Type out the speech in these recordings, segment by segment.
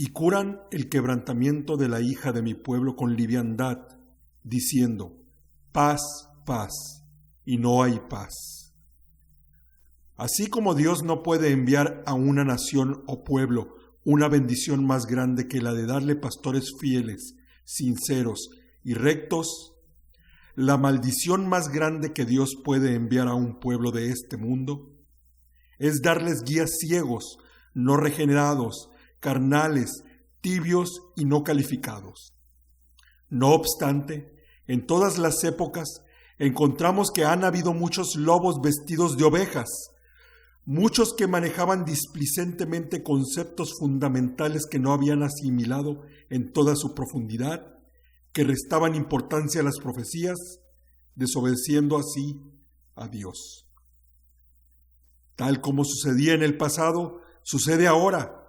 y curan el quebrantamiento de la hija de mi pueblo con liviandad, diciendo, paz, paz, y no hay paz. Así como Dios no puede enviar a una nación o pueblo una bendición más grande que la de darle pastores fieles, sinceros y rectos, la maldición más grande que Dios puede enviar a un pueblo de este mundo es darles guías ciegos, no regenerados, carnales, tibios y no calificados. No obstante, en todas las épocas encontramos que han habido muchos lobos vestidos de ovejas, muchos que manejaban displicentemente conceptos fundamentales que no habían asimilado en toda su profundidad, que restaban importancia a las profecías, desobedeciendo así a Dios. Tal como sucedía en el pasado, sucede ahora.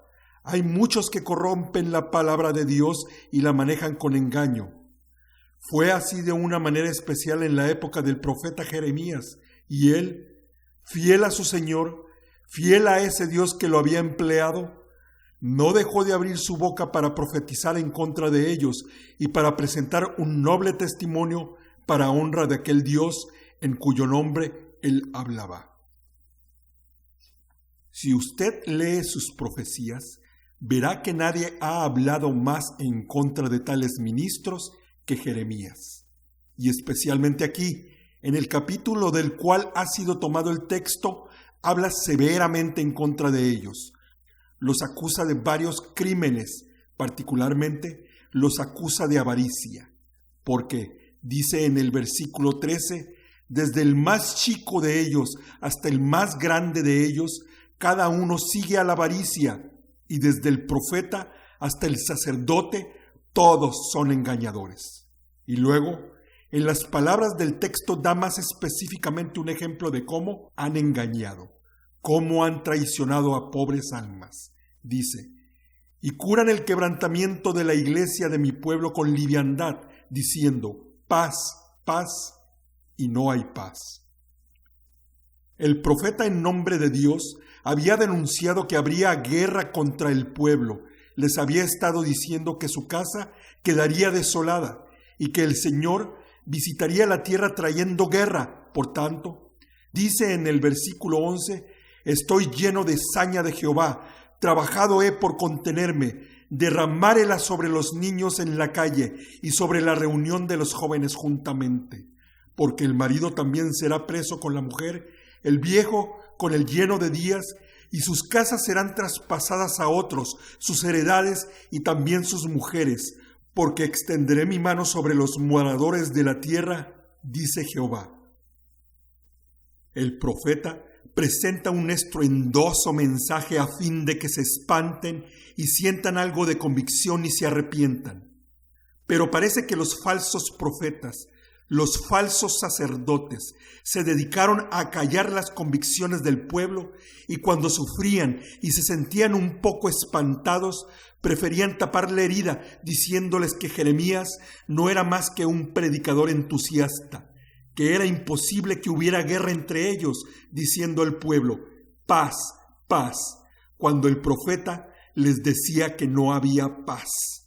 Hay muchos que corrompen la palabra de Dios y la manejan con engaño. Fue así de una manera especial en la época del profeta Jeremías, y él, fiel a su Señor, fiel a ese Dios que lo había empleado, no dejó de abrir su boca para profetizar en contra de ellos y para presentar un noble testimonio para honra de aquel Dios en cuyo nombre él hablaba. Si usted lee sus profecías, verá que nadie ha hablado más en contra de tales ministros que Jeremías. Y especialmente aquí, en el capítulo del cual ha sido tomado el texto, habla severamente en contra de ellos. Los acusa de varios crímenes, particularmente los acusa de avaricia, porque dice en el versículo 13, desde el más chico de ellos hasta el más grande de ellos, cada uno sigue a la avaricia, y desde el profeta hasta el sacerdote, todos son engañadores. Y luego, en las palabras del texto da más específicamente un ejemplo de cómo han engañado, cómo han traicionado a pobres almas. Dice, y curan el quebrantamiento de la iglesia de mi pueblo con liviandad, diciendo, paz, paz, y no hay paz. El profeta en nombre de Dios había denunciado que habría guerra contra el pueblo. Les había estado diciendo que su casa quedaría desolada y que el Señor visitaría la tierra trayendo guerra. Por tanto, dice en el versículo 11, estoy lleno de saña de Jehová, trabajado he por contenerme, derramárela sobre los niños en la calle y sobre la reunión de los jóvenes juntamente, porque el marido también será preso con la mujer, el viejo con el lleno de días, y sus casas serán traspasadas a otros, sus heredades y también sus mujeres, porque extenderé mi mano sobre los moradores de la tierra, dice Jehová. El profeta presenta un estruendoso mensaje a fin de que se espanten y sientan algo de convicción y se arrepientan. Pero parece que los falsos profetas, los falsos sacerdotes, se dedicaron a callar las convicciones del pueblo y cuando sufrían y se sentían un poco espantados, preferían tapar la herida diciéndoles que Jeremías no era más que un predicador entusiasta, que era imposible que hubiera guerra entre ellos, diciendo al pueblo, paz, paz, cuando el profeta les decía que no había paz.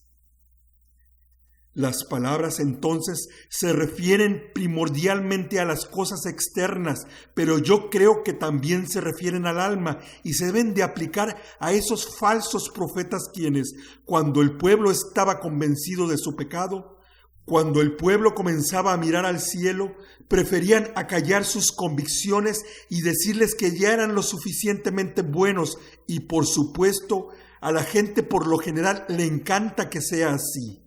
Las palabras entonces se refieren primordialmente a las cosas externas, pero yo creo que también se refieren al alma y se deben de aplicar a esos falsos profetas quienes, cuando el pueblo estaba convencido de su pecado, cuando el pueblo comenzaba a mirar al cielo, preferían acallar sus convicciones y decirles que ya eran lo suficientemente buenos y, por supuesto, a la gente por lo general le encanta que sea así.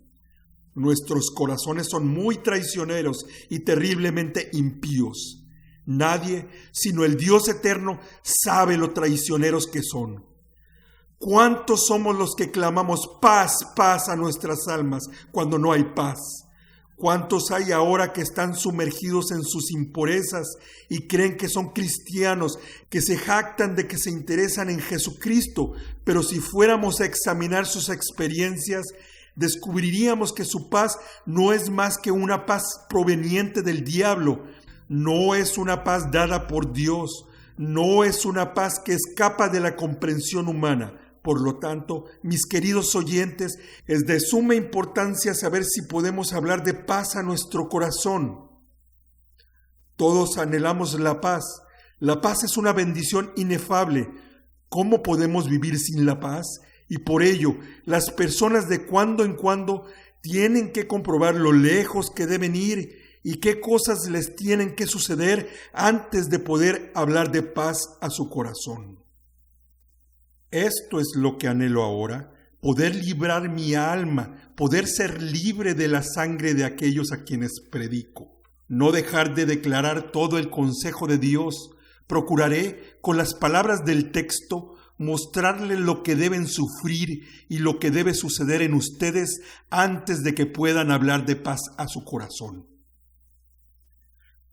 Nuestros corazones son muy traicioneros y terriblemente impíos. Nadie, sino el Dios eterno, sabe lo traicioneros que son. ¿Cuántos somos los que clamamos paz, paz a nuestras almas cuando no hay paz? ¿Cuántos hay ahora que están sumergidos en sus impurezas y creen que son cristianos, que se jactan de que se interesan en Jesucristo, pero si fuéramos a examinar sus experiencias, descubriríamos que su paz no es más que una paz proveniente del diablo, no es una paz dada por Dios, no es una paz que escapa de la comprensión humana. Por lo tanto, mis queridos oyentes, es de suma importancia saber si podemos hablar de paz a nuestro corazón. Todos anhelamos la paz. La paz es una bendición inefable. ¿Cómo podemos vivir sin la paz? Y por ello, las personas de cuando en cuando tienen que comprobar lo lejos que deben ir y qué cosas les tienen que suceder antes de poder hablar de paz a su corazón. Esto es lo que anhelo ahora, poder librar mi alma, poder ser libre de la sangre de aquellos a quienes predico. No dejar de declarar todo el consejo de Dios. Procuraré, con las palabras del texto, mostrarles lo que deben sufrir y lo que debe suceder en ustedes antes de que puedan hablar de paz a su corazón.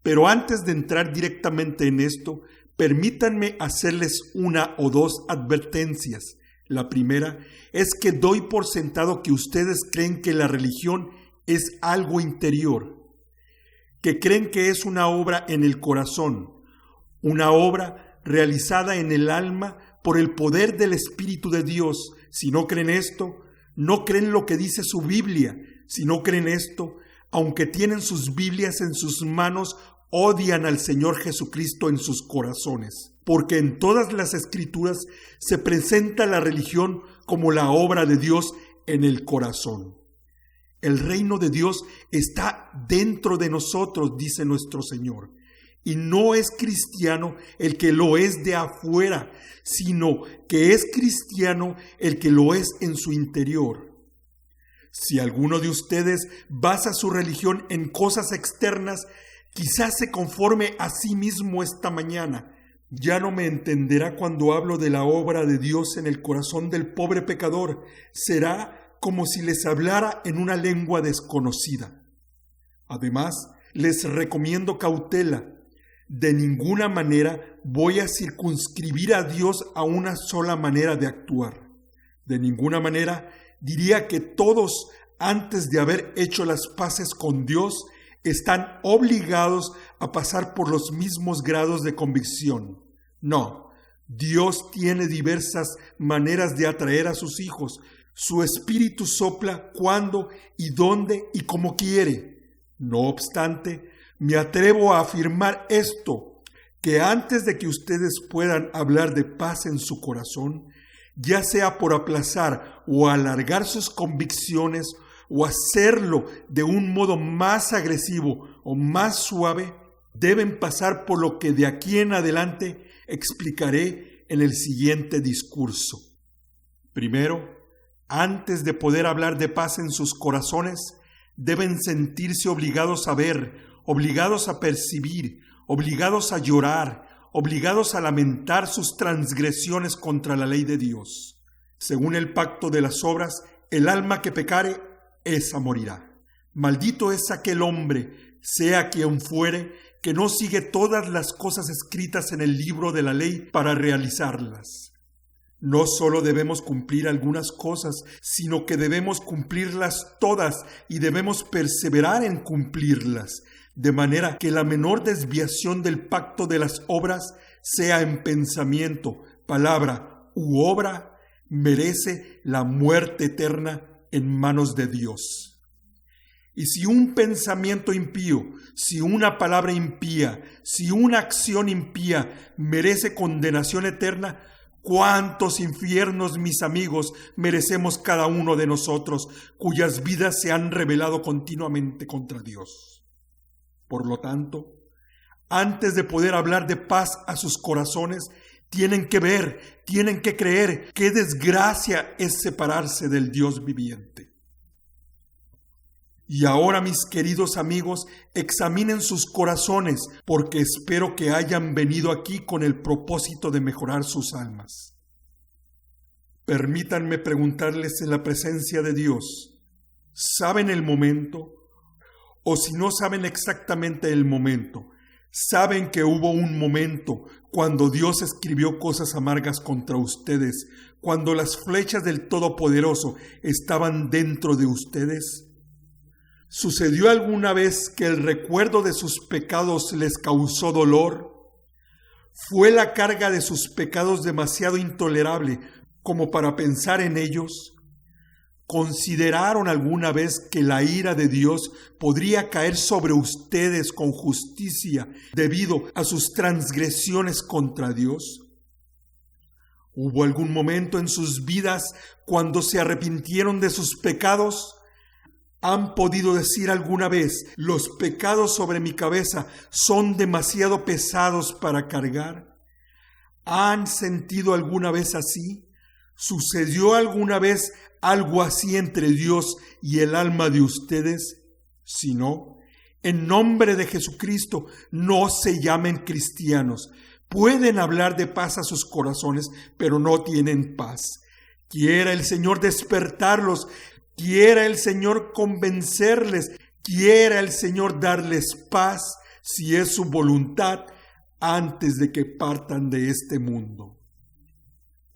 Pero antes de entrar directamente en esto, permítanme hacerles una o dos advertencias. La primera es que doy por sentado que ustedes creen que la religión es algo interior, que creen que es una obra en el corazón, una obra realizada en el alma por el poder del Espíritu de Dios. Si no creen esto, no creen lo que dice su Biblia. Si no creen esto, aunque tienen sus Biblias en sus manos, odian al Señor Jesucristo en sus corazones, porque en todas las Escrituras se presenta la religión como la obra de Dios en el corazón. El reino de Dios está dentro de nosotros, dice nuestro Señor, y no es cristiano el que lo es de afuera, sino que es cristiano el que lo es en su interior. Si alguno de ustedes basa su religión en cosas externas, quizás se conforme a sí mismo esta mañana. Ya no me entenderá cuando hablo de la obra de Dios en el corazón del pobre pecador. Será como si les hablara en una lengua desconocida. Además, les recomiendo cautela. De ninguna manera voy a circunscribir a Dios a una sola manera de actuar. De ninguna manera diría que todos, antes de haber hecho las paces con Dios, están obligados a pasar por los mismos grados de convicción. No, Dios tiene diversas maneras de atraer a sus hijos. Su espíritu sopla cuando y dónde y como quiere. No obstante, me atrevo a afirmar esto, que antes de que ustedes puedan hablar de paz en su corazón, ya sea por aplazar o alargar sus convicciones o hacerlo de un modo más agresivo o más suave, deben pasar por lo que de aquí en adelante explicaré en el siguiente discurso. Primero, antes de poder hablar de paz en sus corazones, deben sentirse obligados a ver, obligados a percibir, obligados a llorar, obligados a lamentar sus transgresiones contra la ley de Dios. Según el pacto de las obras, el alma que pecare, esa morirá. Maldito es aquel hombre, sea quien fuere, que no sigue todas las cosas escritas en el libro de la ley para realizarlas. No solo debemos cumplir algunas cosas, sino que debemos cumplirlas todas y debemos perseverar en cumplirlas, de manera que la menor desviación del pacto de las obras, sea en pensamiento, palabra u obra, merece la muerte eterna en manos de Dios. Y si un pensamiento impío, si una palabra impía, si una acción impía merece condenación eterna, ¿cuántos infiernos, mis amigos, merecemos cada uno de nosotros, cuyas vidas se han rebelado continuamente contra Dios? Por lo tanto, antes de poder hablar de paz a sus corazones, tienen que ver, tienen que creer qué desgracia es separarse del Dios viviente. Y ahora, mis queridos amigos, examinen sus corazones, porque espero que hayan venido aquí con el propósito de mejorar sus almas. Permítanme preguntarles en la presencia de Dios, ¿saben el momento? O si no saben exactamente el momento, ¿saben que hubo un momento cuando Dios escribió cosas amargas contra ustedes, cuando las flechas del Todopoderoso estaban dentro de ustedes? ¿Sucedió alguna vez que el recuerdo de sus pecados les causó dolor? ¿Fue la carga de sus pecados demasiado intolerable como para pensar en ellos? ¿Consideraron alguna vez que la ira de Dios podría caer sobre ustedes con justicia debido a sus transgresiones contra Dios? ¿Hubo algún momento en sus vidas cuando se arrepintieron de sus pecados? ¿Han podido decir alguna vez, los pecados sobre mi cabeza son demasiado pesados para cargar? ¿Han sentido alguna vez así? ¿Sucedió alguna vez algo así entre Dios y el alma de ustedes? Si no, en nombre de Jesucristo, no se llamen cristianos. Pueden hablar de paz a sus corazones, pero no tienen paz. Quiera el Señor despertarlos, quiera el Señor convencerles, quiera el Señor darles paz, si es su voluntad, antes de que partan de este mundo.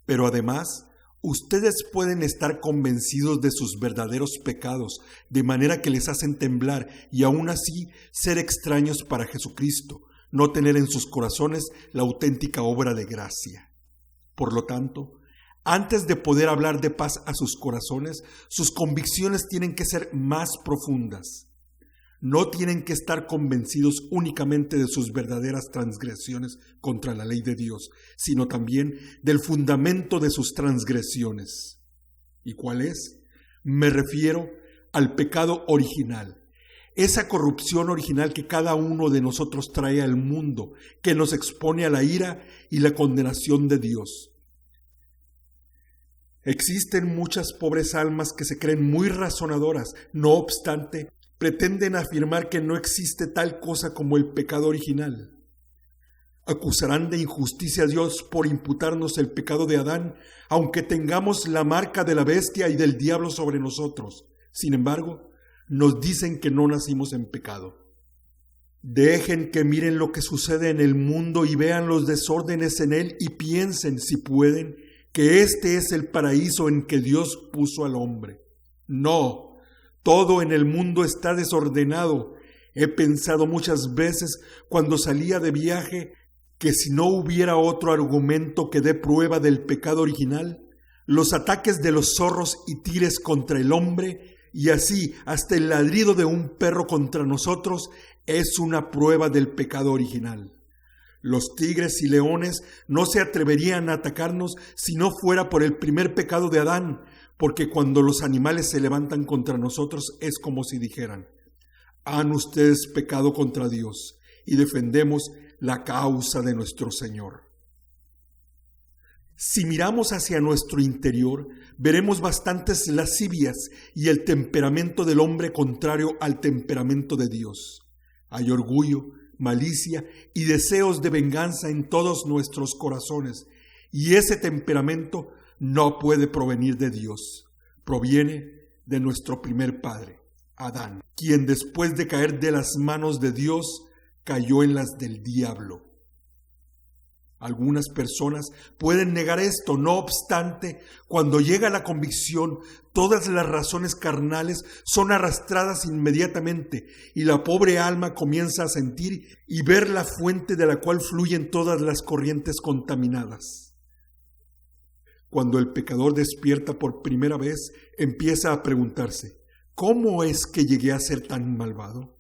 Pero además, ustedes pueden estar convencidos de sus verdaderos pecados, de manera que les hacen temblar y aún así ser extraños para Jesucristo, no tener en sus corazones la auténtica obra de gracia. Por lo tanto, antes de poder hablar de paz a sus corazones, sus convicciones tienen que ser más profundas. No tienen que estar convencidos únicamente de sus verdaderas transgresiones contra la ley de Dios, sino también del fundamento de sus transgresiones. ¿Y cuál es? Me refiero al pecado original, esa corrupción original que cada uno de nosotros trae al mundo, que nos expone a la ira y la condenación de Dios. Existen muchas pobres almas que se creen muy razonadoras, no obstante, pretenden afirmar que no existe tal cosa como el pecado original. Acusarán de injusticia a Dios por imputarnos el pecado de Adán, aunque tengamos la marca de la bestia y del diablo sobre nosotros. Sin embargo, nos dicen que no nacimos en pecado. Dejen que miren lo que sucede en el mundo y vean los desórdenes en él y piensen, si pueden, que este es el paraíso en que Dios puso al hombre. No, todo en el mundo está desordenado. He pensado muchas veces cuando salía de viaje que si no hubiera otro argumento que dé prueba del pecado original, los ataques de los zorros y tigres contra el hombre, y así hasta el ladrido de un perro contra nosotros, es una prueba del pecado original. Los tigres y leones no se atreverían a atacarnos si no fuera por el primer pecado de Adán, porque cuando los animales se levantan contra nosotros es como si dijeran: han ustedes pecado contra Dios y defendemos la causa de nuestro Señor. Si miramos hacia nuestro interior, veremos bastantes lascivias y el temperamento del hombre contrario al temperamento de Dios. Hay orgullo, malicia y deseos de venganza en todos nuestros corazones, y ese temperamento no puede provenir de Dios. Proviene de nuestro primer padre, Adán, quien después de caer de las manos de Dios, cayó en las del diablo. Algunas personas pueden negar esto, no obstante, cuando llega la convicción, todas las razones carnales son arrastradas inmediatamente y la pobre alma comienza a sentir y ver la fuente de la cual fluyen todas las corrientes contaminadas. Cuando el pecador despierta por primera vez, empieza a preguntarse: ¿cómo es que llegué a ser tan malvado?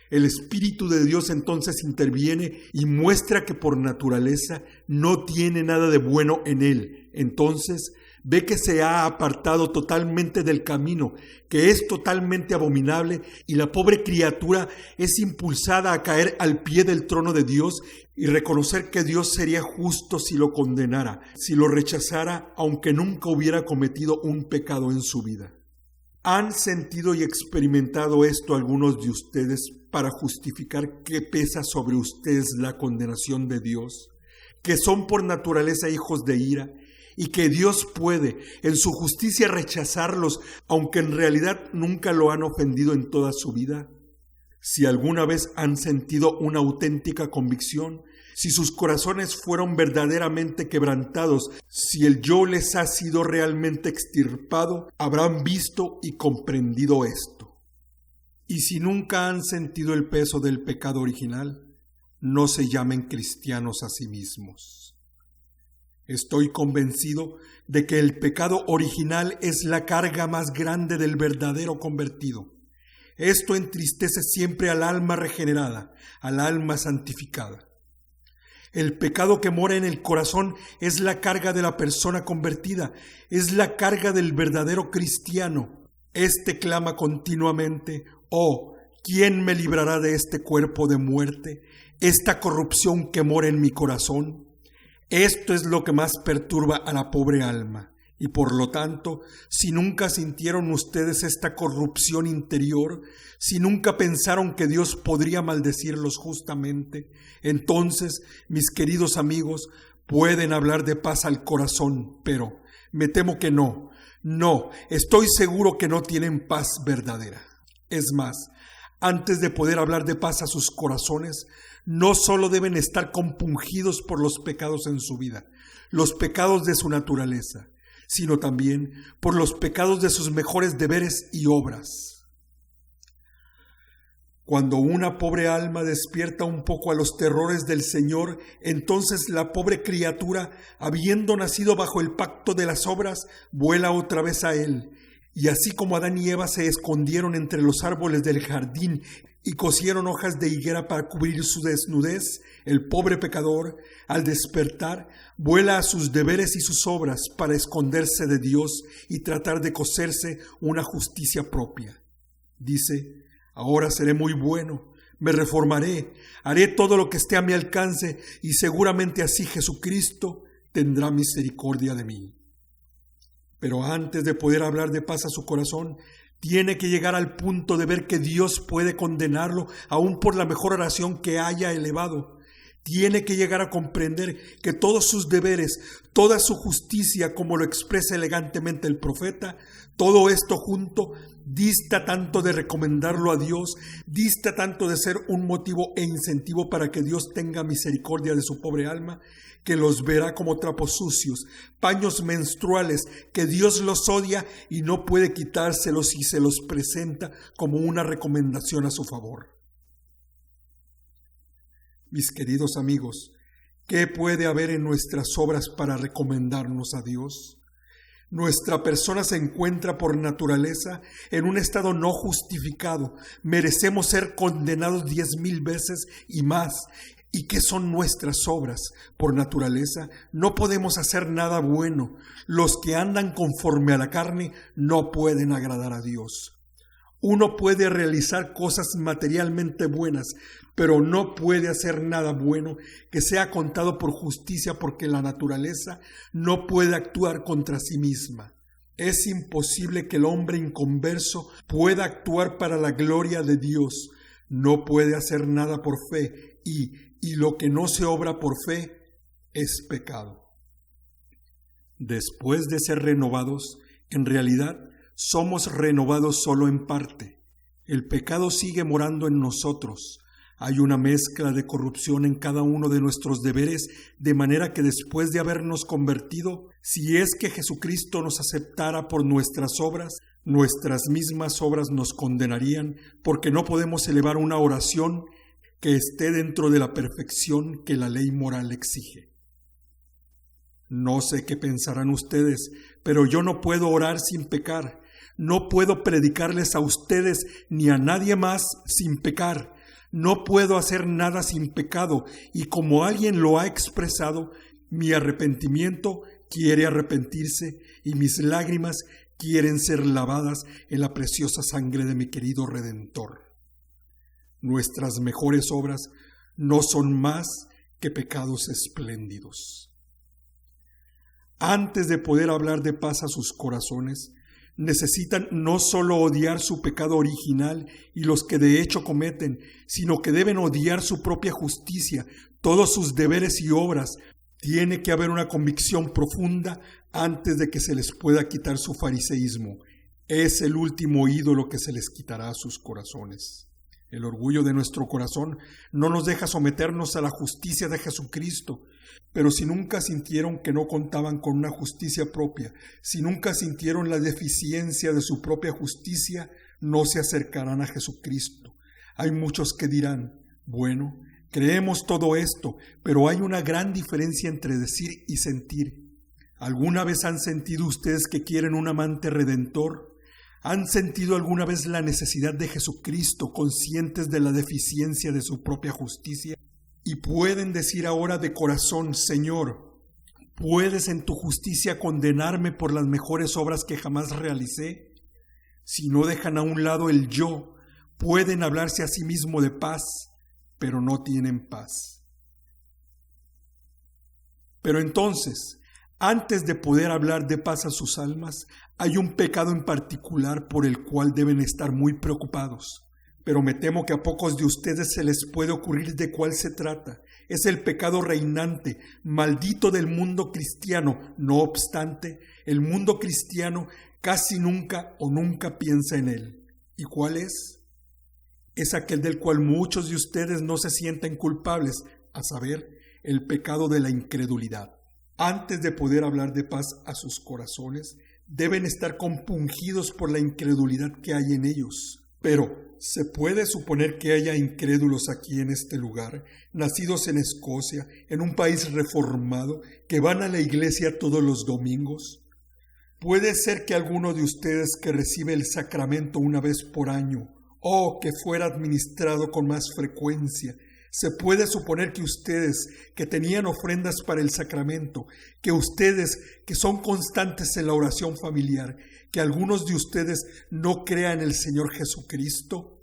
El Espíritu de Dios entonces interviene y muestra que por naturaleza no tiene nada de bueno en él. Entonces ve que se ha apartado totalmente del camino, que es totalmente abominable, y la pobre criatura es impulsada a caer al pie del trono de Dios y reconocer que Dios sería justo si lo condenara, si lo rechazara, aunque nunca hubiera cometido un pecado en su vida. ¿Han sentido y experimentado esto algunos de ustedes para justificar que pesa sobre ustedes la condenación de Dios? Que son por naturaleza hijos de ira y que Dios puede en su justicia rechazarlos, aunque en realidad nunca lo han ofendido en toda su vida. Si alguna vez han sentido una auténtica convicción, si sus corazones fueron verdaderamente quebrantados, si el yo les ha sido realmente extirpado, habrán visto y comprendido esto. Y si nunca han sentido el peso del pecado original, no se llamen cristianos a sí mismos. Estoy convencido de que el pecado original es la carga más grande del verdadero convertido. Esto entristece siempre al alma regenerada, al alma santificada. El pecado que mora en el corazón es la carga de la persona convertida, es la carga del verdadero cristiano. Este clama continuamente: «Oh, ¿quién me librará de este cuerpo de muerte, esta corrupción que mora en mi corazón?». Esto es lo que más perturba a la pobre alma. Y por lo tanto, si nunca sintieron ustedes esta corrupción interior, si nunca pensaron que Dios podría maldecirlos justamente, entonces, mis queridos amigos, pueden hablar de paz al corazón, pero me temo que no, estoy seguro que no tienen paz verdadera. Es más, antes de poder hablar de paz a sus corazones, no solo deben estar compungidos por los pecados en su vida, los pecados de su naturaleza, sino también por los pecados de sus mejores deberes y obras. Cuando una pobre alma despierta un poco a los terrores del Señor, entonces la pobre criatura, habiendo nacido bajo el pacto de las obras, vuela otra vez a Él. Y así como Adán y Eva se escondieron entre los árboles del jardín y cosieron hojas de higuera para cubrir su desnudez, el pobre pecador, al despertar, vuela a sus deberes y sus obras para esconderse de Dios y tratar de coserse una justicia propia. Dice: «Ahora seré muy bueno, me reformaré, haré todo lo que esté a mi alcance y seguramente así Jesucristo tendrá misericordia de mí». Pero antes de poder hablar de paz a su corazón, tiene que llegar al punto de ver que Dios puede condenarlo aún por la mejor oración que haya elevado. Tiene que llegar a comprender que todos sus deberes, toda su justicia, como lo expresa elegantemente el profeta, todo esto junto dista tanto de recomendarlo a Dios, dista tanto de ser un motivo e incentivo para que Dios tenga misericordia de su pobre alma, que los verá como trapos sucios, paños menstruales, que Dios los odia y no puede quitárselos y se los presenta como una recomendación a su favor. Mis queridos amigos, ¿qué puede haber en nuestras obras para recomendarnos a Dios? Nuestra persona se encuentra por naturaleza en un estado no justificado. Merecemos ser condenados 10,000 veces y más. ¿Y qué son nuestras obras? Por naturaleza no podemos hacer nada bueno. Los que andan conforme a la carne no pueden agradar a Dios. Uno puede realizar cosas materialmente buenas, pero no puede hacer nada bueno que sea contado por justicia, porque la naturaleza no puede actuar contra sí misma. Es imposible que el hombre inconverso pueda actuar para la gloria de Dios. No puede hacer nada por fe y lo que no se obra por fe es pecado. Después de ser renovados, en realidad somos renovados solo en parte. El pecado sigue morando en nosotros. Hay una mezcla de corrupción en cada uno de nuestros deberes, de manera que después de habernos convertido, si es que Jesucristo nos aceptara por nuestras obras, nuestras mismas obras nos condenarían, porque no podemos elevar una oración que esté dentro de la perfección que la ley moral exige. No sé qué pensarán ustedes, pero yo no puedo orar sin pecar. No puedo predicarles a ustedes ni a nadie más sin pecar. No puedo hacer nada sin pecado, y como alguien lo ha expresado, mi arrepentimiento quiere arrepentirse y mis lágrimas quieren ser lavadas en la preciosa sangre de mi querido Redentor. Nuestras mejores obras no son más que pecados espléndidos. Antes de poder hablar de paz a sus corazones, necesitan no solo odiar su pecado original y los que de hecho cometen, sino que deben odiar su propia justicia, todos sus deberes y obras. Tiene que haber una convicción profunda antes de que se les pueda quitar su fariseísmo. Es el último ídolo que se les quitará a sus corazones. El orgullo de nuestro corazón no nos deja someternos a la justicia de Jesucristo. Pero si nunca sintieron que no contaban con una justicia propia, si nunca sintieron la deficiencia de su propia justicia, no se acercarán a Jesucristo. Hay muchos que dirán: bueno, creemos todo esto, pero hay una gran diferencia entre decir y sentir. ¿Alguna vez han sentido ustedes que quieren un amante redentor? ¿Han sentido alguna vez la necesidad de Jesucristo, conscientes de la deficiencia de su propia justicia? Y pueden decir ahora de corazón: Señor, ¿puedes en tu justicia condenarme por las mejores obras que jamás realicé? Si no dejan a un lado el yo, pueden hablarse a sí mismo de paz, pero no tienen paz. Pero entonces, antes de poder hablar de paz a sus almas, hay un pecado en particular por el cual deben estar muy preocupados. Pero me temo que a pocos de ustedes se les puede ocurrir de cuál se trata. Es el pecado reinante, maldito del mundo cristiano. No obstante, el mundo cristiano casi nunca o nunca piensa en él. ¿Y cuál es? Es aquel del cual muchos de ustedes no se sienten culpables, a saber, el pecado de la incredulidad. Antes de poder hablar de paz a sus corazones, deben estar compungidos por la incredulidad que hay en ellos. Pero, ¿se puede suponer que haya incrédulos aquí en este lugar, nacidos en Escocia, en un país reformado, que van a la iglesia todos los domingos? ¿Puede ser que alguno de ustedes que recibe el sacramento una vez por año, o que fuera administrado con más frecuencia, se puede suponer que ustedes que tenían ofrendas para el sacramento, que ustedes que son constantes en la oración familiar, que algunos de ustedes no crean en el Señor Jesucristo?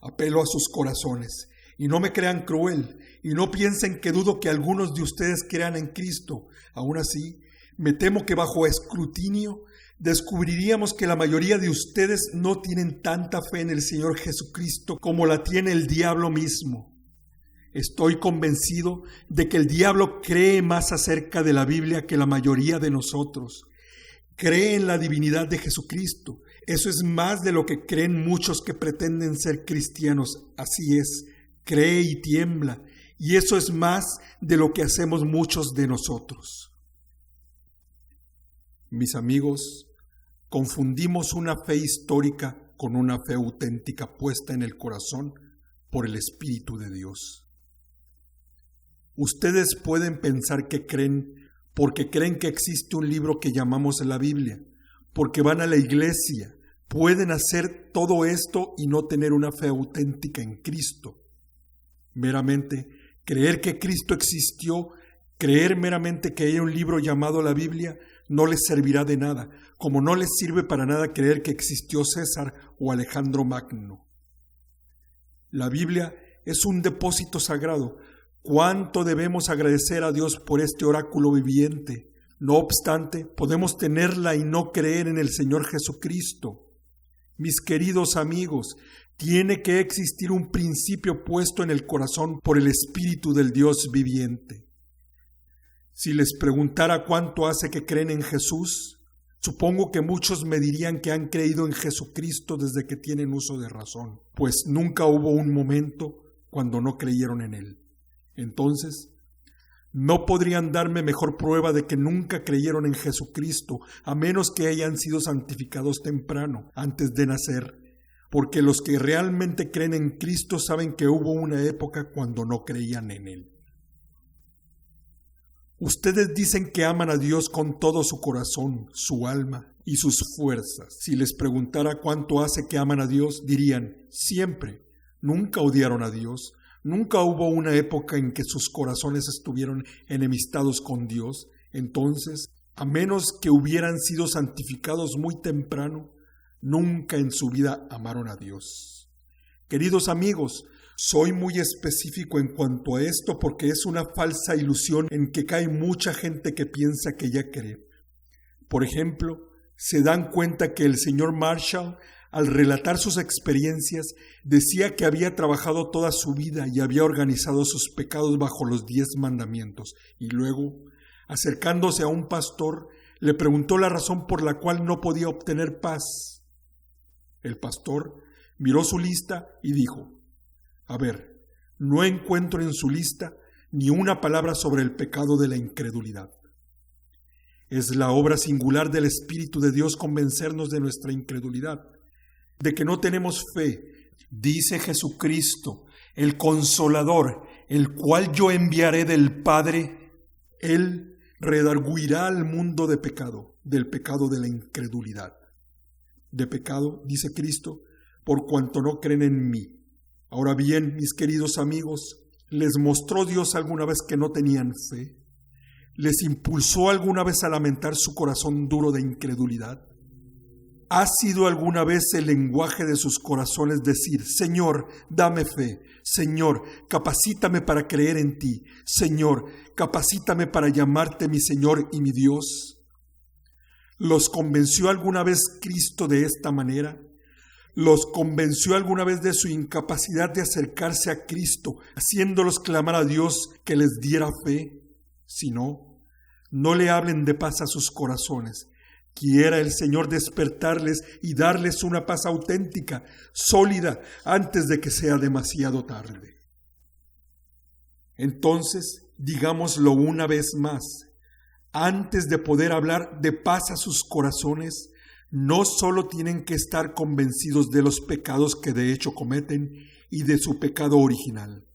Apelo a sus corazones y no me crean cruel y no piensen que dudo que algunos de ustedes crean en Cristo. Aún así, me temo que bajo escrutinio descubriríamos que la mayoría de ustedes no tienen tanta fe en el Señor Jesucristo como la tiene el diablo mismo. Estoy convencido de que el diablo cree más acerca de la Biblia que la mayoría de nosotros. Cree en la divinidad de Jesucristo. Eso es más de lo que creen muchos que pretenden ser cristianos. Así es, cree y tiembla. Y eso es más de lo que hacemos muchos de nosotros. Mis amigos, confundimos una fe histórica con una fe auténtica puesta en el corazón por el Espíritu de Dios. Ustedes pueden pensar que creen porque creen que existe un libro que llamamos la Biblia, porque van a la iglesia. Pueden hacer todo esto y no tener una fe auténtica en Cristo. Meramente creer que Cristo existió, creer meramente que hay un libro llamado la Biblia, no les servirá de nada, como no les sirve para nada creer que existió César o Alejandro Magno. La Biblia es un depósito sagrado. ¿Cuánto debemos agradecer a Dios por este oráculo viviente? No obstante, podemos tenerla y no creer en el Señor Jesucristo. Mis queridos amigos, tiene que existir un principio puesto en el corazón por el Espíritu del Dios viviente. Si les preguntara cuánto hace que creen en Jesús, supongo que muchos me dirían que han creído en Jesucristo desde que tienen uso de razón, pues nunca hubo un momento cuando no creyeron en Él. Entonces, no podrían darme mejor prueba de que nunca creyeron en Jesucristo, a menos que hayan sido santificados temprano, antes de nacer, porque los que realmente creen en Cristo saben que hubo una época cuando no creían en Él. Ustedes dicen que aman a Dios con todo su corazón, su alma y sus fuerzas. Si les preguntara cuánto hace que aman a Dios, dirían, siempre. Nunca odiaron a Dios. Nunca hubo una época en que sus corazones estuvieron enemistados con Dios. Entonces, a menos que hubieran sido santificados muy temprano, nunca en su vida amaron a Dios. Queridos amigos, soy muy específico en cuanto a esto porque es una falsa ilusión en que cae mucha gente que piensa que ya cree. Por ejemplo, se dan cuenta que el señor Marshall, al relatar sus experiencias, decía que había trabajado toda su vida y había organizado sus pecados bajo los 10 mandamientos. Y luego, acercándose a un pastor, le preguntó la razón por la cual no podía obtener paz. El pastor miró su lista y dijo, a ver, no encuentro en su lista ni una palabra sobre el pecado de la incredulidad. Es la obra singular del Espíritu de Dios convencernos de nuestra incredulidad, de que no tenemos fe. Dice Jesucristo, el Consolador, el cual yo enviaré del Padre, Él redarguirá al mundo de pecado, del pecado de la incredulidad. De pecado, dice Cristo, por cuanto no creen en mí. Ahora bien, mis queridos amigos, ¿les mostró Dios alguna vez que no tenían fe? ¿Les impulsó alguna vez a lamentar su corazón duro de incredulidad? ¿Ha sido alguna vez el lenguaje de sus corazones decir: Señor, dame fe, Señor, capacítame para creer en ti, Señor, capacítame para llamarte mi Señor y mi Dios? ¿Los convenció alguna vez Cristo de esta manera? ¿Los convenció alguna vez de su incapacidad de acercarse a Cristo, haciéndolos clamar a Dios que les diera fe? Si no, no le hablen de paz a sus corazones. Quiera el Señor despertarles y darles una paz auténtica, sólida, antes de que sea demasiado tarde. Entonces, digámoslo una vez más, antes de poder hablar de paz a sus corazones, no solo tienen que estar convencidos de los pecados que de hecho cometen y de su pecado original,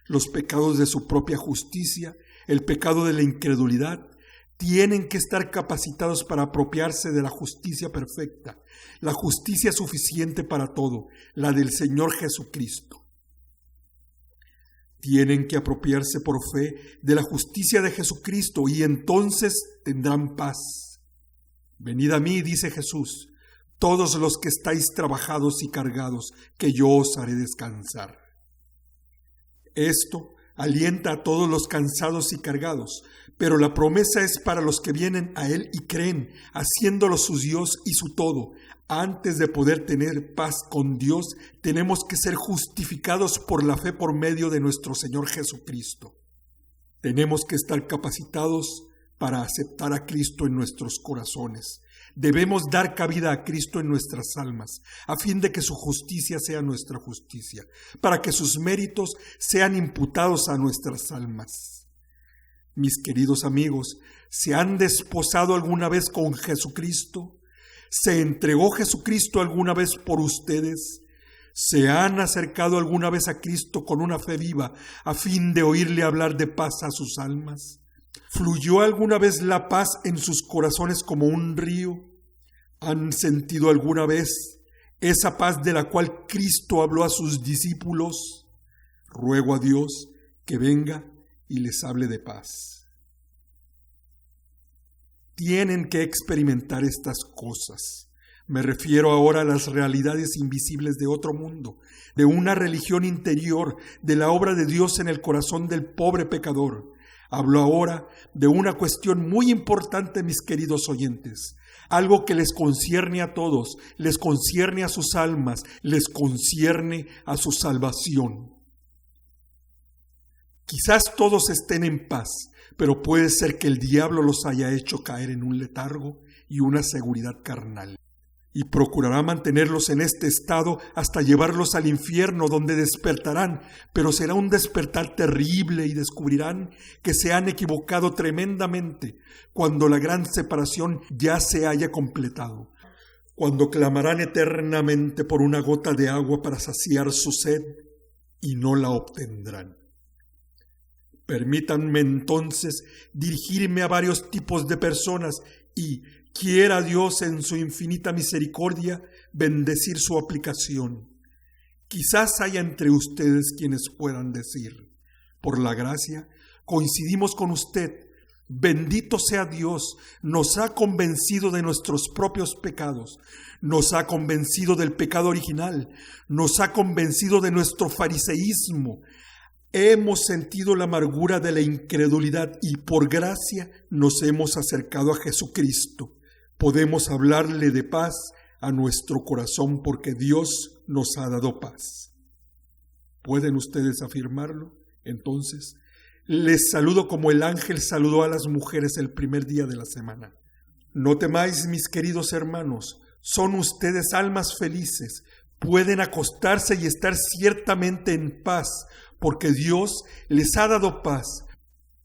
los pecados de su propia justicia, el pecado de la incredulidad. Tienen que estar capacitados para apropiarse de la justicia perfecta, la justicia suficiente para todo, la del Señor Jesucristo. Tienen que apropiarse por fe de la justicia de Jesucristo y entonces tendrán paz. Venid a mí, dice Jesús, todos los que estáis trabajados y cargados, que yo os haré descansar. Esto alienta a todos los cansados y cargados, pero la promesa es para los que vienen a Él y creen, haciéndolo su Dios y su todo. Antes de poder tener paz con Dios, tenemos que ser justificados por la fe por medio de nuestro Señor Jesucristo. Tenemos que estar capacitados para aceptar a Cristo en nuestros corazones. Debemos dar cabida a Cristo en nuestras almas, a fin de que su justicia sea nuestra justicia, para que sus méritos sean imputados a nuestras almas. Mis queridos amigos, ¿se han desposado alguna vez con Jesucristo? ¿Se entregó Jesucristo alguna vez por ustedes? ¿Se han acercado alguna vez a Cristo con una fe viva, a fin de oírle hablar de paz a sus almas? ¿Fluyó alguna vez la paz en sus corazones como un río? ¿Han sentido alguna vez esa paz de la cual Cristo habló a sus discípulos? Ruego a Dios que venga y les hable de paz. Tienen que experimentar estas cosas. Me refiero ahora a las realidades invisibles de otro mundo, de una religión interior, de la obra de Dios en el corazón del pobre pecador. Hablo ahora de una cuestión muy importante, mis queridos oyentes, algo que les concierne a todos, les concierne a sus almas, les concierne a su salvación. Quizás todos estén en paz, pero puede ser que el diablo los haya hecho caer en un letargo y una seguridad carnal, y procurará mantenerlos en este estado hasta llevarlos al infierno, donde despertarán, pero será un despertar terrible y descubrirán que se han equivocado tremendamente cuando la gran separación ya se haya completado, cuando clamarán eternamente por una gota de agua para saciar su sed y no la obtendrán. Permítanme entonces dirigirme a varios tipos de personas y quiera Dios en su infinita misericordia bendecir su aplicación. Quizás haya entre ustedes quienes puedan decir: por la gracia, coincidimos con usted. Bendito sea Dios, nos ha convencido de nuestros propios pecados, nos ha convencido del pecado original, nos ha convencido de nuestro fariseísmo. Hemos sentido la amargura de la incredulidad y por gracia nos hemos acercado a Jesucristo. Podemos hablarle de paz a nuestro corazón porque Dios nos ha dado paz. ¿Pueden ustedes afirmarlo? Entonces, les saludo como el ángel saludó a las mujeres el primer día de la semana. No temáis, mis queridos hermanos, son ustedes almas felices. Pueden acostarse y estar ciertamente en paz, porque Dios les ha dado paz.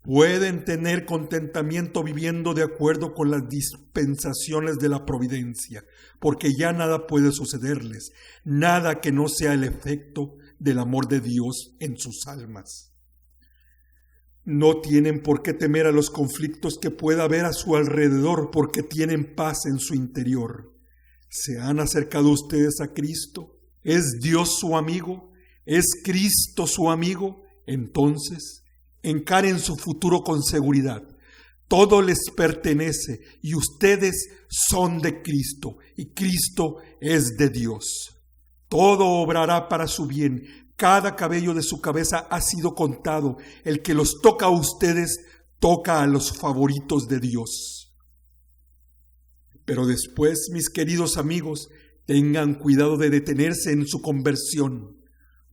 Pueden tener contentamiento viviendo de acuerdo con las dispensaciones de la providencia, porque ya nada puede sucederles, nada que no sea el efecto del amor de Dios en sus almas. No tienen por qué temer a los conflictos que pueda haber a su alrededor, porque tienen paz en su interior. ¿Se han acercado ustedes a Cristo? ¿Es Dios su amigo? ¿Es Cristo su amigo? Entonces, encaren su futuro con seguridad. Todo les pertenece y ustedes son de Cristo y Cristo es de Dios. Todo obrará para su bien. Cada cabello de su cabeza ha sido contado. El que los toca a ustedes, toca a los favoritos de Dios. Pero después, mis queridos amigos, tengan cuidado de detenerse en su conversión.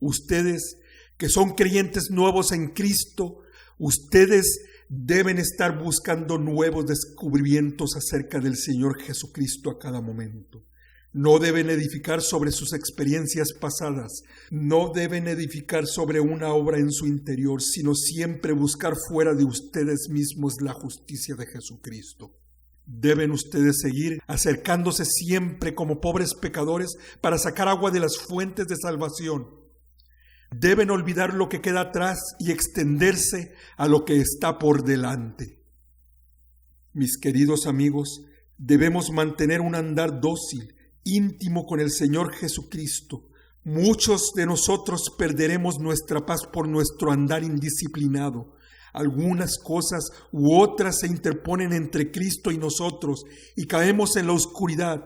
Ustedes, que son creyentes nuevos en Cristo, ustedes deben estar buscando nuevos descubrimientos acerca del Señor Jesucristo a cada momento. No deben edificar sobre sus experiencias pasadas, no deben edificar sobre una obra en su interior, sino siempre buscar fuera de ustedes mismos la justicia de Jesucristo. Deben ustedes seguir acercándose siempre como pobres pecadores para sacar agua de las fuentes de salvación. Deben olvidar lo que queda atrás y extenderse a lo que está por delante. Mis queridos amigos, debemos mantener un andar dócil, íntimo con el Señor Jesucristo. Muchos de nosotros perderemos nuestra paz por nuestro andar indisciplinado. Algunas cosas u otras se interponen entre Cristo y nosotros y caemos en la oscuridad.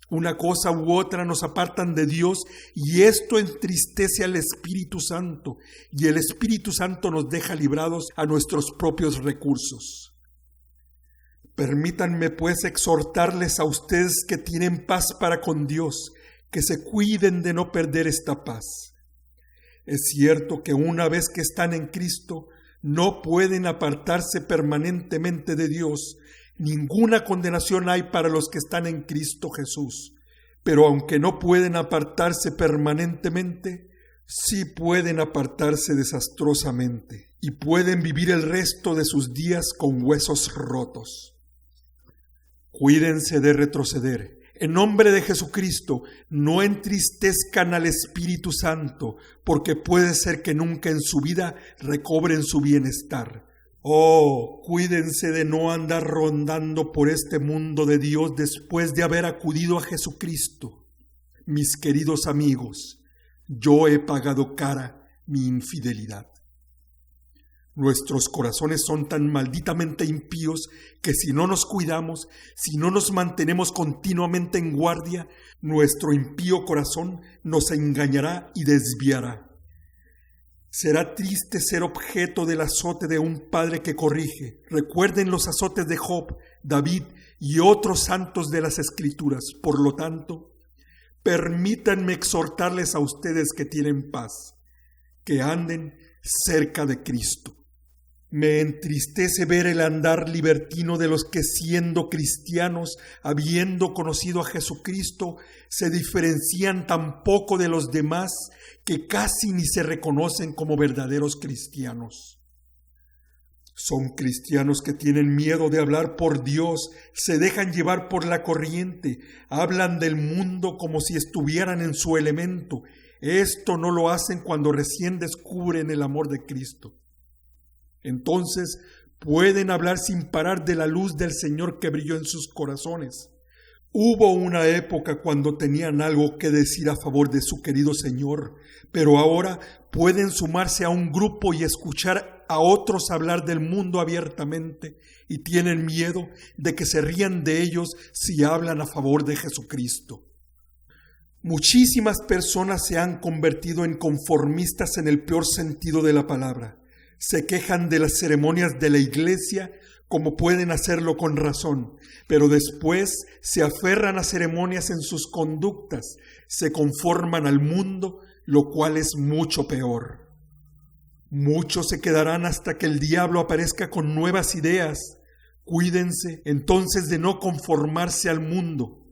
Una cosa u otra nos apartan de Dios y esto entristece al Espíritu Santo y el Espíritu Santo nos deja librados a nuestros propios recursos. Permítanme pues exhortarles a ustedes que tienen paz para con Dios, que se cuiden de no perder esta paz. Es cierto que una vez que están en Cristo, no pueden apartarse permanentemente de Dios. Ninguna condenación hay para los que están en Cristo Jesús. Pero aunque no pueden apartarse permanentemente, sí pueden apartarse desastrosamente y pueden vivir el resto de sus días con huesos rotos. Cuídense de retroceder. En nombre de Jesucristo, no entristezcan al Espíritu Santo, porque puede ser que nunca en su vida recobren su bienestar. Oh, cuídense de no andar rondando por este mundo de Dios después de haber acudido a Jesucristo. Mis queridos amigos, yo he pagado cara mi infidelidad. Nuestros corazones son tan malditamente impíos que si no nos cuidamos, si no nos mantenemos continuamente en guardia, nuestro impío corazón nos engañará y desviará. Será triste ser objeto del azote de un padre que corrige. Recuerden los azotes de Job, David y otros santos de las Escrituras. Por lo tanto, permítanme exhortarles a ustedes que tienen paz, que anden cerca de Cristo. Me entristece ver el andar libertino de los que siendo cristianos, habiendo conocido a Jesucristo, se diferencian tan poco de los demás que casi ni se reconocen como verdaderos cristianos. Son cristianos que tienen miedo de hablar por Dios, se dejan llevar por la corriente, hablan del mundo como si estuvieran en su elemento. Esto no lo hacen cuando recién descubren el amor de Cristo. Entonces pueden hablar sin parar de la luz del Señor que brilló en sus corazones. Hubo una época cuando tenían algo que decir a favor de su querido Señor, pero ahora pueden sumarse a un grupo y escuchar a otros hablar del mundo abiertamente y tienen miedo de que se rían de ellos si hablan a favor de Jesucristo. Muchísimas personas se han convertido en conformistas en el peor sentido de la palabra. Se quejan de las ceremonias de la iglesia como pueden hacerlo con razón, pero después se aferran a ceremonias en sus conductas, se conforman al mundo, lo cual es mucho peor. Muchos se quedarán hasta que el diablo aparezca con nuevas ideas. Cuídense entonces de no conformarse al mundo.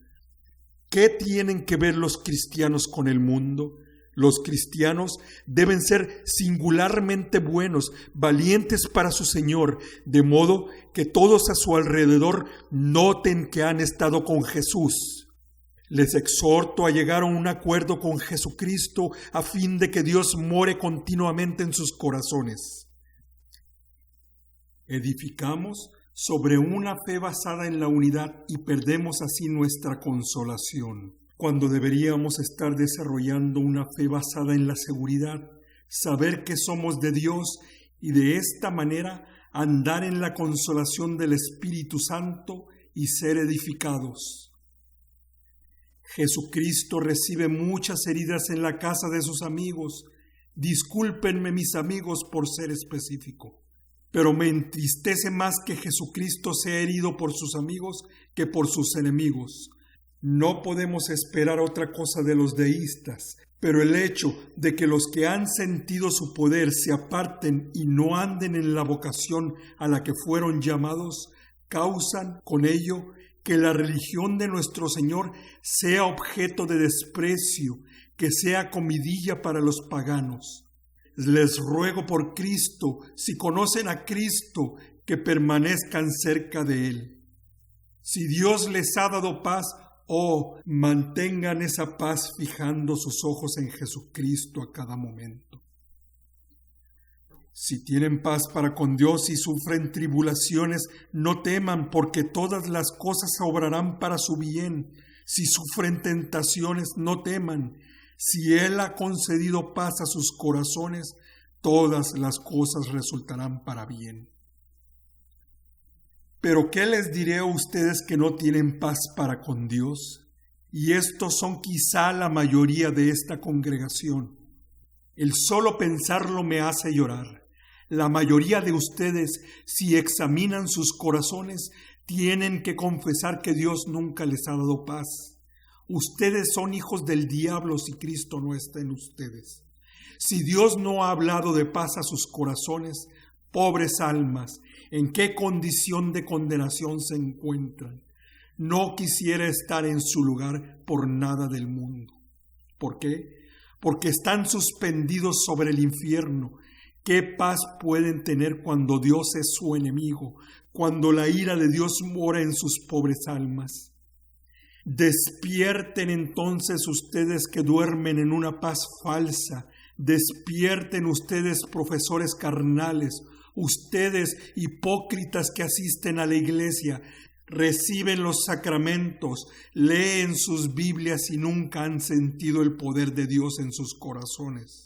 ¿Qué tienen que ver los cristianos con el mundo? Los cristianos deben ser singularmente buenos, valientes para su Señor, de modo que todos a su alrededor noten que han estado con Jesús. Les exhorto a llegar a un acuerdo con Jesucristo a fin de que Dios more continuamente en sus corazones. Edificamos sobre una fe basada en la unidad y perdemos así nuestra consolación, cuando deberíamos estar desarrollando una fe basada en la seguridad, saber que somos de Dios y de esta manera andar en la consolación del Espíritu Santo y ser edificados. Jesucristo recibe muchas heridas en la casa de sus amigos. Discúlpenme, mis amigos, por ser específico, pero me entristece más que Jesucristo sea herido por sus amigos que por sus enemigos. No podemos esperar otra cosa de los deístas, pero el hecho de que los que han sentido su poder se aparten y no anden en la vocación a la que fueron llamados, causan con ello que la religión de nuestro Señor sea objeto de desprecio, que sea comidilla para los paganos. Les ruego por Cristo, si conocen a Cristo, que permanezcan cerca de Él. Si Dios les ha dado paz, mantengan esa paz fijando sus ojos en Jesucristo a cada momento. Si tienen paz para con Dios y sufren tribulaciones, no teman, porque todas las cosas obrarán para su bien. Si sufren tentaciones, no teman. Si Él ha concedido paz a sus corazones, todas las cosas resultarán para bien. Pero ¿qué les diré a ustedes que no tienen paz para con Dios? Y estos son quizá la mayoría de esta congregación. El solo pensarlo me hace llorar. La mayoría de ustedes, si examinan sus corazones, tienen que confesar que Dios nunca les ha dado paz. Ustedes son hijos del diablo si Cristo no está en ustedes. Si Dios no ha hablado de paz a sus corazones, pobres almas, ¿en qué condición de condenación se encuentran? No quisiera estar en su lugar por nada del mundo. ¿Por qué? Porque están suspendidos sobre el infierno. ¿Qué paz pueden tener cuando Dios es su enemigo, cuando la ira de Dios mora en sus pobres almas? Despierten entonces ustedes que duermen en una paz falsa. Despierten ustedes, profesores carnales, ustedes hipócritas que asisten a la iglesia, reciben los sacramentos, leen sus Biblias y nunca han sentido el poder de Dios en sus corazones.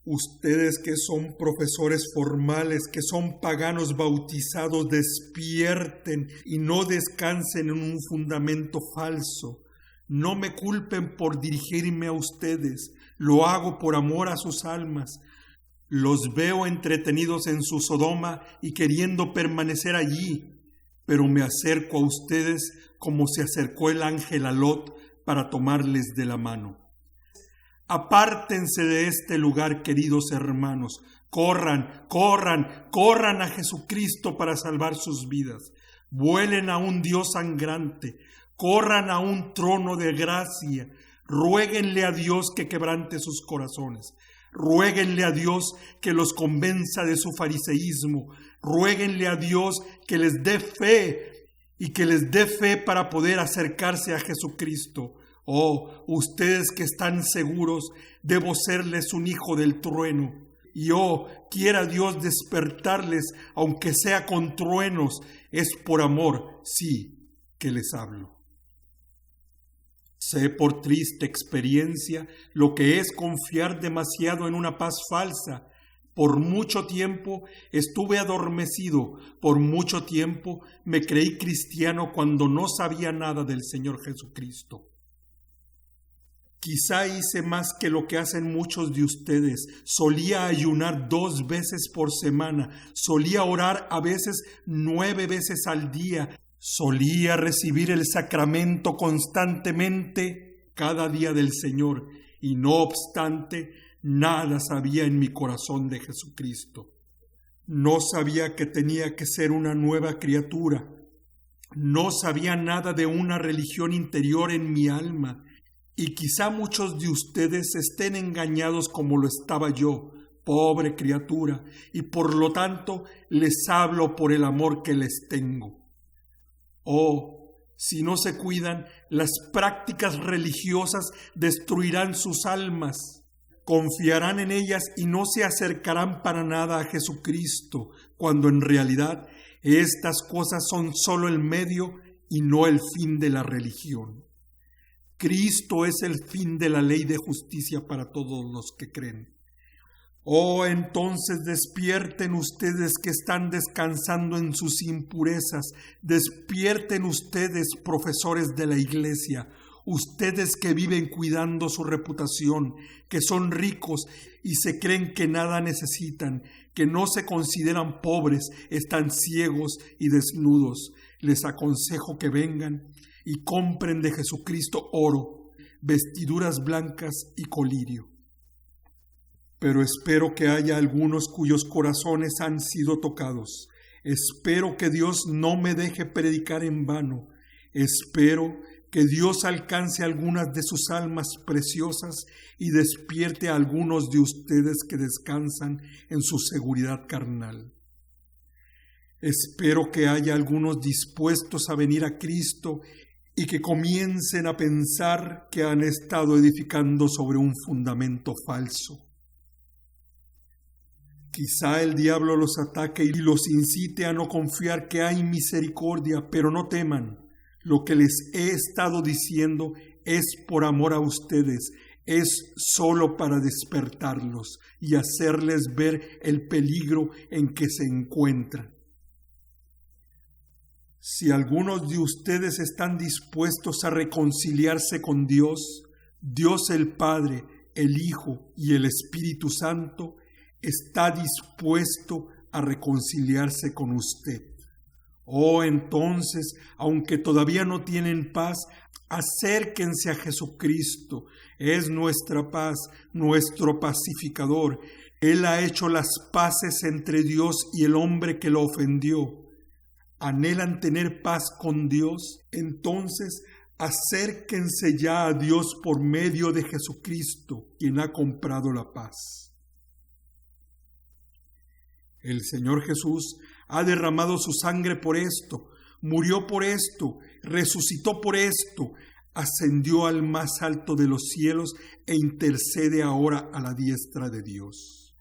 Ustedes que son profesores formales, que son paganos bautizados, despierten y no descansen en un fundamento falso. No me culpen por dirigirme a ustedes, lo hago por amor a sus almas. Los veo entretenidos en su Sodoma y queriendo permanecer allí, pero me acerco a ustedes como se acercó el ángel a Lot para tomarles de la mano. Apártense de este lugar, queridos hermanos. Corran, corran, corran a Jesucristo para salvar sus vidas. Vuelen a un Dios sangrante. Corran a un trono de gracia. Ruéguenle a Dios que quebrante sus corazones. Ruéguenle a Dios que los convenza de su fariseísmo. Ruéguenle a Dios que les dé fe y que les dé fe para poder acercarse a Jesucristo. Ustedes que están seguros, debo serles un hijo del trueno. Y quiera Dios despertarles, aunque sea con truenos, es por amor, sí, que les hablo. Sé por triste experiencia lo que es confiar demasiado en una paz falsa. Por mucho tiempo estuve adormecido, por mucho tiempo me creí cristiano cuando no sabía nada del Señor Jesucristo. Quizá hice más que lo que hacen muchos de ustedes. Solía ayunar 2 veces por semana. Solía orar a veces 9 veces al día. Solía recibir el sacramento constantemente cada día del Señor. Y no obstante, nada sabía en mi corazón de Jesucristo. No sabía que tenía que ser una nueva criatura. No sabía nada de una religión interior en mi alma. Y quizá muchos de ustedes estén engañados como lo estaba yo, pobre criatura, y por lo tanto les hablo por el amor que les tengo. Si no se cuidan, las prácticas religiosas destruirán sus almas. confiarán en ellas y no se acercarán para nada a Jesucristo, cuando en realidad estas cosas son solo el medio y no el fin de la religión. Cristo es el fin de la ley de justicia para todos los que creen. Oh, entonces despierten ustedes que están descansando en sus impurezas, despierten ustedes, profesores de la iglesia, ustedes que viven cuidando su reputación, que son ricos y se creen que nada necesitan, que no se consideran pobres, están ciegos y desnudos. Les aconsejo que vengan y compren de Jesucristo oro, vestiduras blancas y colirio. Pero espero que haya algunos cuyos corazones han sido tocados. Espero que Dios no me deje predicar en vano. Espero que Dios alcance algunas de sus almas preciosas y despierte a algunos de ustedes que descansan en su seguridad carnal. Espero que haya algunos dispuestos a venir a Cristo y que comiencen a pensar que han estado edificando sobre un fundamento falso. Quizá el diablo los ataque y los incite a no confiar que hay misericordia, pero no teman. Lo que les he estado diciendo es por amor a ustedes, es solo para despertarlos y hacerles ver el peligro en que se encuentran. Si algunos de ustedes están dispuestos a reconciliarse con Dios, Dios el Padre, el Hijo y el Espíritu Santo está dispuesto a reconciliarse con usted. Oh, entonces, aunque todavía no tienen paz, acérquense a Jesucristo. Es nuestra paz, nuestro pacificador. Él ha hecho las paces entre Dios y el hombre que lo ofendió. ¿Anhelan tener paz con Dios? Entonces, acérquense ya a Dios por medio de Jesucristo, quien ha comprado la paz. El Señor Jesús ha derramado su sangre por esto, murió por esto, resucitó por esto, ascendió al más alto de los cielos e intercede ahora a la diestra de Dios.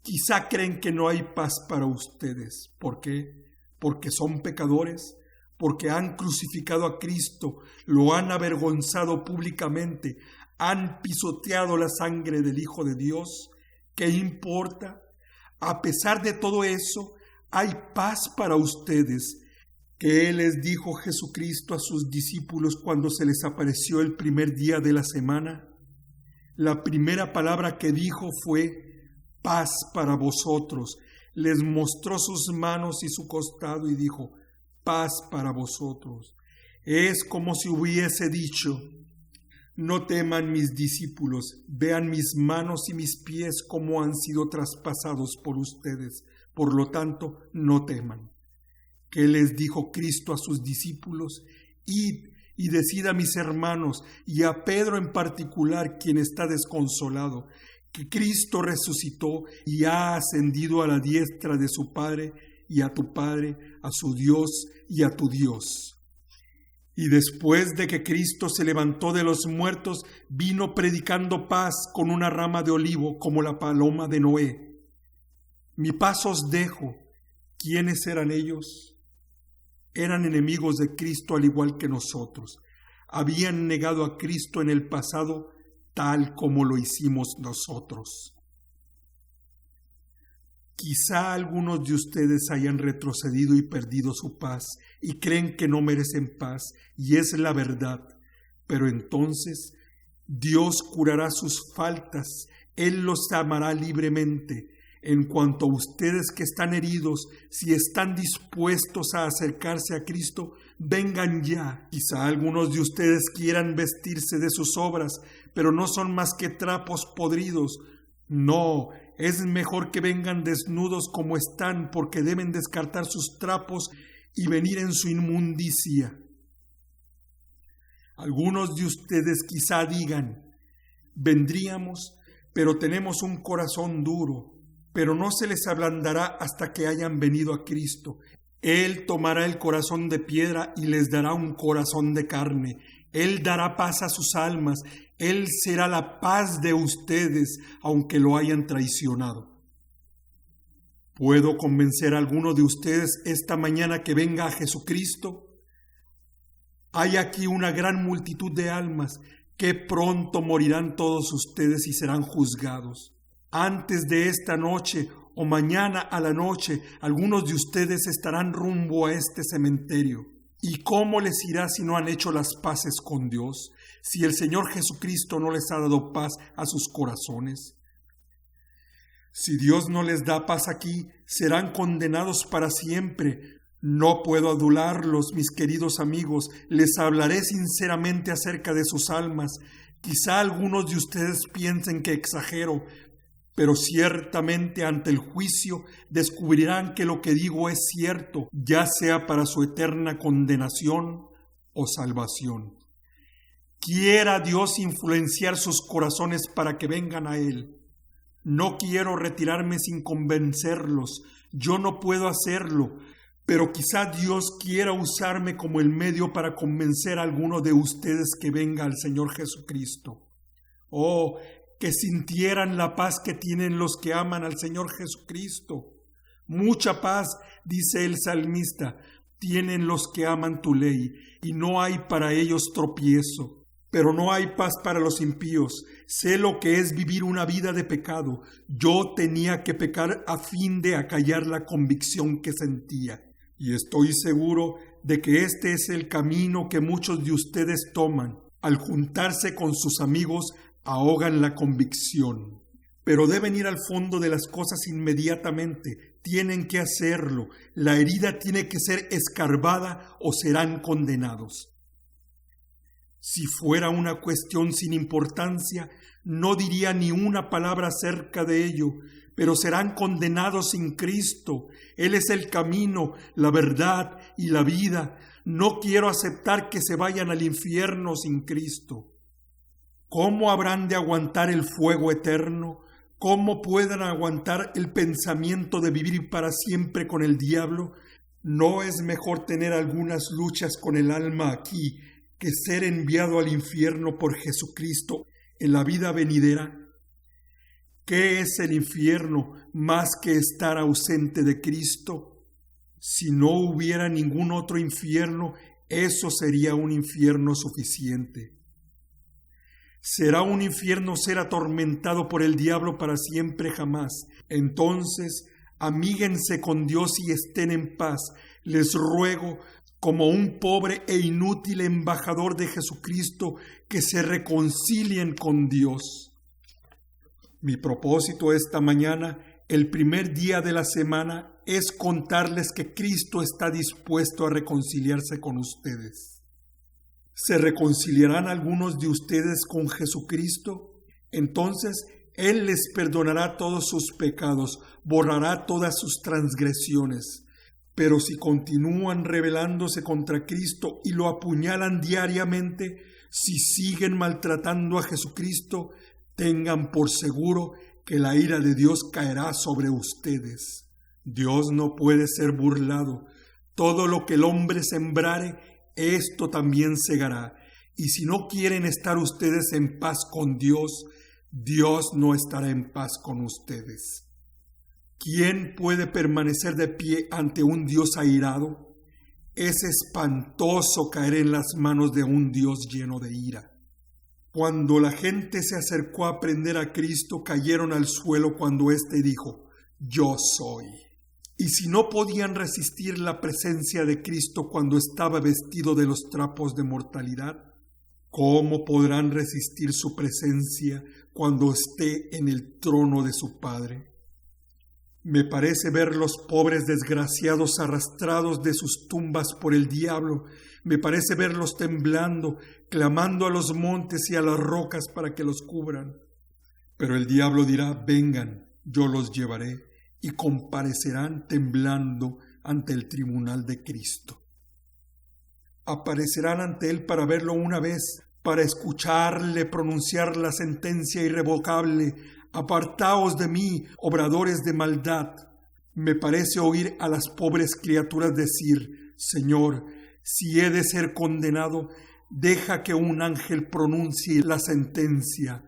Quizá creen que no hay paz para ustedes. ¿Por qué? Porque son pecadores, porque han crucificado a Cristo, lo han avergonzado públicamente, han pisoteado la sangre del Hijo de Dios. ¿Qué importa? A pesar de todo eso, hay paz para ustedes. ¿Qué les dijo Jesucristo a sus discípulos cuando se les apareció el primer día de la semana? La primera palabra que dijo fue: paz para vosotros. Les mostró sus manos y su costado y dijo: paz para vosotros. Es como si hubiese dicho: no teman mis discípulos, vean mis manos y mis pies cómo han sido traspasados por ustedes, por lo tanto no teman. ¿Qué les dijo Cristo a sus discípulos? Id y decid a mis hermanos y a Pedro en particular, quien está desconsolado, que Cristo resucitó y ha ascendido a la diestra de su Padre, y a tu Padre, a su Dios y a tu Dios. Y después de que Cristo se levantó de los muertos, vino predicando paz con una rama de olivo como la paloma de Noé. Mi paz os dejo. ¿Quiénes eran ellos? Eran enemigos de Cristo al igual que nosotros. Habían negado a Cristo en el pasado tal como lo hicimos nosotros. Quizá algunos de ustedes hayan retrocedido y perdido su paz y creen que no merecen paz, y es la verdad. Pero entonces Dios curará sus faltas, Él los amará libremente. En cuanto a ustedes que están heridos, si están dispuestos a acercarse a Cristo, vengan ya. Quizá algunos de ustedes quieran vestirse de sus obras, pero no son más que trapos podridos. No, es mejor que vengan desnudos como están, porque deben descartar sus trapos y venir en su inmundicia. Algunos de ustedes quizá digan: vendríamos, pero tenemos un corazón duro. Pero no se les ablandará hasta que hayan venido a Cristo. Él tomará el corazón de piedra y les dará un corazón de carne. Él dará paz a sus almas. Él será la paz de ustedes, aunque lo hayan traicionado. ¿Puedo convencer a alguno de ustedes esta mañana que venga a Jesucristo? Hay aquí una gran multitud de almas que pronto morirán todos ustedes y serán juzgados. Antes de esta noche o mañana a la noche, algunos de ustedes estarán rumbo a este cementerio. ¿Y cómo les irá si no han hecho las paces con Dios? Si el Señor Jesucristo no les ha dado paz a sus corazones. Si Dios no les da paz aquí, serán condenados para siempre. No puedo adularlos, mis queridos amigos. Les hablaré sinceramente acerca de sus almas. Quizá algunos de ustedes piensen que exagero, pero ciertamente ante el juicio descubrirán que lo que digo es cierto, ya sea para su eterna condenación o salvación. Quiera Dios influenciar sus corazones para que vengan a Él. No quiero retirarme sin convencerlos, yo no puedo hacerlo, pero quizá Dios quiera usarme como el medio para convencer a alguno de ustedes que venga al Señor Jesucristo. Oh, que sintieran la paz que tienen los que aman al Señor Jesucristo. Mucha paz, dice el salmista, tienen los que aman tu ley, y no hay para ellos tropiezo. Pero no hay paz para los impíos. Sé lo que es vivir una vida de pecado. Yo tenía que pecar a fin de acallar la convicción que sentía. Y estoy seguro de que este es el camino que muchos de ustedes toman. Al juntarse con sus amigos, ahogan la convicción. Pero deben ir al fondo de las cosas inmediatamente. Tienen que hacerlo. La herida tiene que ser escarbada o serán condenados. Si fuera una cuestión sin importancia, no diría ni una palabra acerca de ello, pero serán condenados sin Cristo. Él es el camino, la verdad y la vida. No quiero aceptar que se vayan al infierno sin Cristo. ¿Cómo habrán de aguantar el fuego eterno? ¿Cómo pueden aguantar el pensamiento de vivir para siempre con el diablo? ¿No es mejor tener algunas luchas con el alma aquí que ser enviado al infierno por Jesucristo en la vida venidera? ¿Qué es el infierno más que estar ausente de Cristo? Si no hubiera ningún otro infierno, eso sería un infierno suficiente. ¿Será un infierno ser atormentado por el diablo para siempre jamás? Entonces, amíguense con Dios y estén en paz. Les ruego, como un pobre e inútil embajador de Jesucristo, que se reconcilien con Dios. Mi propósito esta mañana, el primer día de la semana, es contarles que Cristo está dispuesto a reconciliarse con ustedes. ¿Se reconciliarán algunos de ustedes con Jesucristo? Entonces Él les perdonará todos sus pecados, borrará todas sus transgresiones. Pero si continúan rebelándose contra Cristo y lo apuñalan diariamente, si siguen maltratando a Jesucristo, tengan por seguro que la ira de Dios caerá sobre ustedes. Dios no puede ser burlado. Todo lo que el hombre sembrare, esto también segará. Y si no quieren estar ustedes en paz con Dios, Dios no estará en paz con ustedes. ¿Quién puede permanecer de pie ante un Dios airado? Es espantoso caer en las manos de un Dios lleno de ira. Cuando la gente se acercó a aprender a Cristo, cayeron al suelo cuando éste dijo: «Yo soy». Y si no podían resistir la presencia de Cristo cuando estaba vestido de los trapos de mortalidad, ¿cómo podrán resistir su presencia cuando esté en el trono de su Padre? Me parece ver los pobres desgraciados arrastrados de sus tumbas por el diablo. Me parece verlos temblando, clamando a los montes y a las rocas para que los cubran. Pero el diablo dirá: «Vengan, yo los llevaré», y comparecerán temblando ante el tribunal de Cristo. Aparecerán ante Él para verlo una vez, para escucharle pronunciar la sentencia irrevocable: «Apartaos de mí, obradores de maldad». Me parece oír a las pobres criaturas decir: «Señor, si he de ser condenado, deja que un ángel pronuncie la sentencia.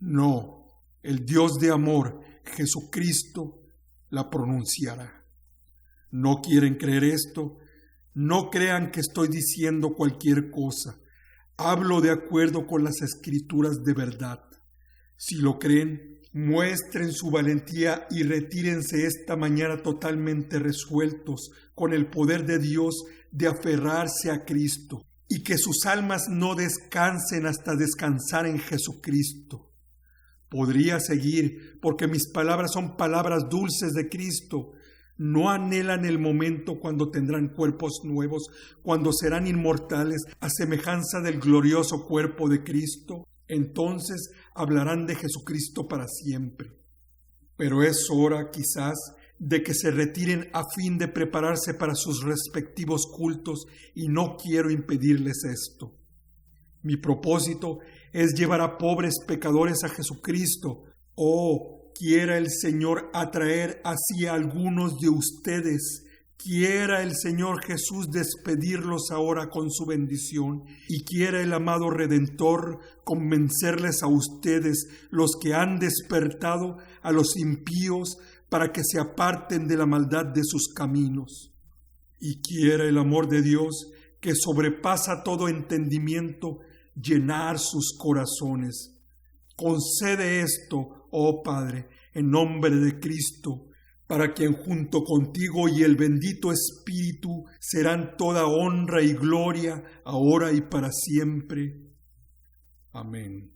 No, el Dios de amor, Jesucristo, la pronunciará. ¿No quieren creer esto? No crean que estoy diciendo cualquier cosa. Hablo de acuerdo con las Escrituras de verdad. Si lo creen, muestren su valentía y retírense esta mañana totalmente resueltos con el poder de Dios de aferrarse a Cristo y que sus almas no descansen hasta descansar en Jesucristo. Podría seguir porque mis palabras son palabras dulces de Cristo. ¿No anhelan el momento cuando tendrán cuerpos nuevos, cuando serán inmortales a semejanza del glorioso cuerpo de Cristo? Entonces hablarán de Jesucristo para siempre. Pero es hora, quizás, de que se retiren a fin de prepararse para sus respectivos cultos y no quiero impedirles esto. Mi propósito es llevar a pobres pecadores a Jesucristo. Oh, quiera el Señor atraer así a algunos de ustedes. Quiera el Señor Jesús despedirlos ahora con su bendición y quiera el amado Redentor convencerles a ustedes, los que han despertado, a los impíos, para que se aparten de la maldad de sus caminos. Y quiera el amor de Dios, que sobrepasa todo entendimiento, llenar sus corazones. Concede esto, oh Padre, en nombre de Cristo, para quien junto contigo y el bendito Espíritu serán toda honra y gloria, ahora y para siempre. Amén.